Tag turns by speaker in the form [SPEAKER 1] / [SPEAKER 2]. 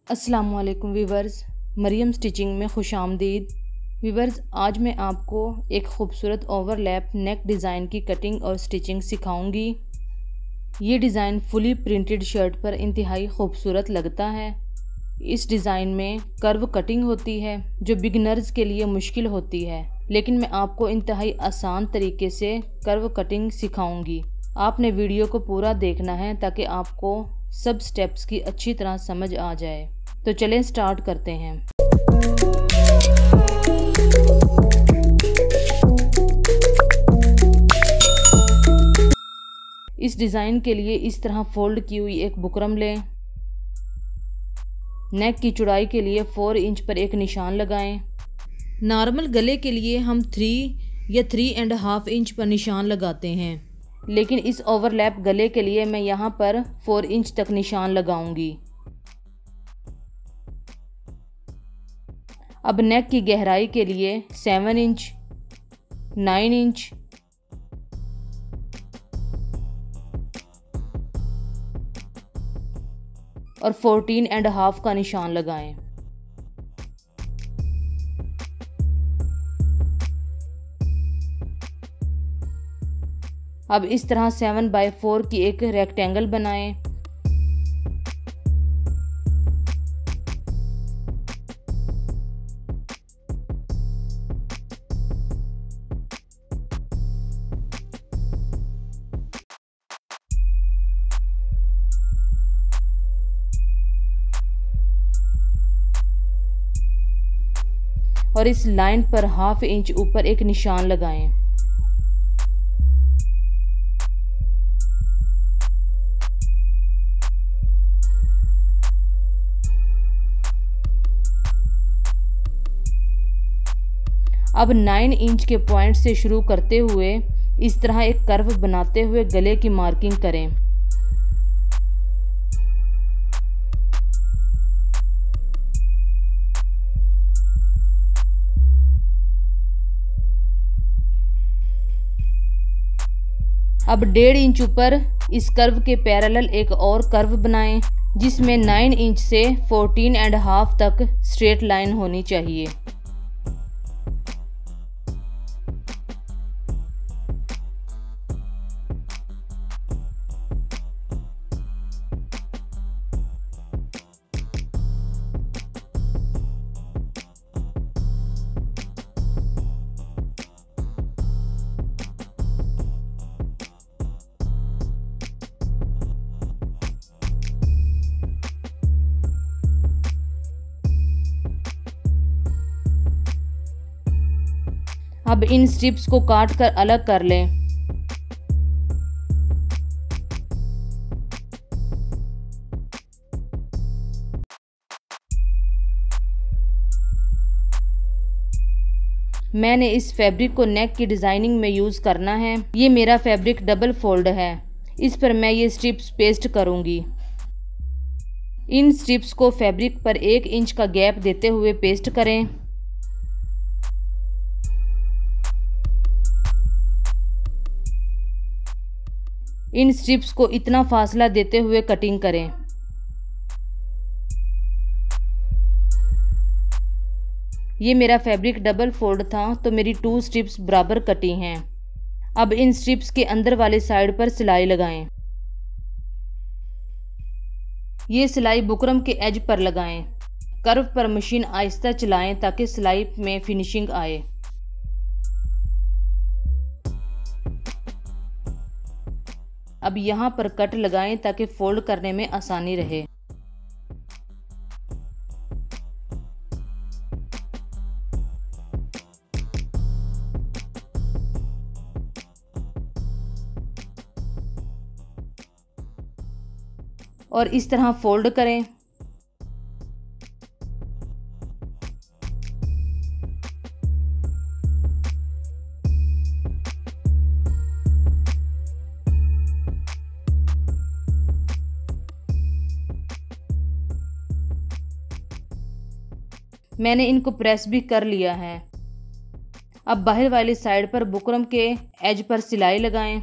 [SPEAKER 1] अस्सलाम वालेकुम viewers, Maryam stitching में खुश आमदीद। वीवर्स, आज मैं आपको एक खूबसूरत ओवरलैप नेक डिज़ाइन की कटिंग और स्टिचिंग सिखाऊंगी। ये डिज़ाइन फुली प्रिंटेड शर्ट पर इंतहाई खूबसूरत लगता है। इस डिज़ाइन में कर्व कटिंग होती है जो बिगनर्स के लिए मुश्किल होती है, लेकिन मैं आपको इंतहाई आसान तरीके से कर्व कटिंग सिखाऊंगी। आपने वीडियो को पूरा देखना है ताकि आपको सब स्टेप्स की अच्छी तरह समझ आ जाए। तो चलें स्टार्ट करते हैं। इस डिज़ाइन के लिए इस तरह फोल्ड की हुई एक बुकरम लें। नेक की चौड़ाई के लिए 4 इंच पर एक निशान लगाएं। नॉर्मल गले के लिए हम 3 या 3.5 इंच पर निशान लगाते हैं, लेकिन इस ओवरलैप गले के लिए मैं यहाँ पर 4 इंच तक निशान लगाऊंगी। अब नेक की गहराई के लिए 7 इंच, 9 इंच और 14.5 का निशान लगाएं। अब इस तरह 7/4 की एक रेक्टेंगल बनाएं। और इस लाइन पर 1/2 इंच ऊपर एक निशान लगाएं। अब 9 इंच के पॉइंट से शुरू करते हुए इस तरह एक कर्व बनाते हुए गले की मार्किंग करें। अब 1.5 इंच ऊपर इस कर्व के पैरेलल एक और कर्व बनाएं, जिसमें 9 इंच से 14.5 तक स्ट्रेट लाइन होनी चाहिए। अब इन स्ट्रिप्स को काट कर अलग कर लें। मैंने इस फैब्रिक को नेक की डिज़ाइनिंग में यूज़ करना है। ये मेरा फैब्रिक डबल फोल्ड है। इस पर मैं ये स्ट्रिप्स पेस्ट करूँगी। इन स्ट्रिप्स को फैब्रिक पर 1 इंच का गैप देते हुए पेस्ट करें। इन स्ट्रिप्स को इतना फासला देते हुए कटिंग करें। ये मेरा फैब्रिक डबल फोल्ड था तो मेरी 2 स्ट्रिप्स बराबर कटी हैं। अब इन स्ट्रिप्स के अंदर वाली साइड पर सिलाई लगाएं। ये सिलाई बुकरम के एज पर लगाएं। कर्व पर मशीन आहिस्ता चलाएं ताकि सिलाई में फिनिशिंग आए। अब यहाँ पर कट लगाएं ताकि फोल्ड करने में आसानी रहे। और इस तरह फोल्ड करें। मैंने इनको प्रेस भी कर लिया है। अब बाहर वाली साइड पर बुकरम के एज पर सिलाई लगाएं।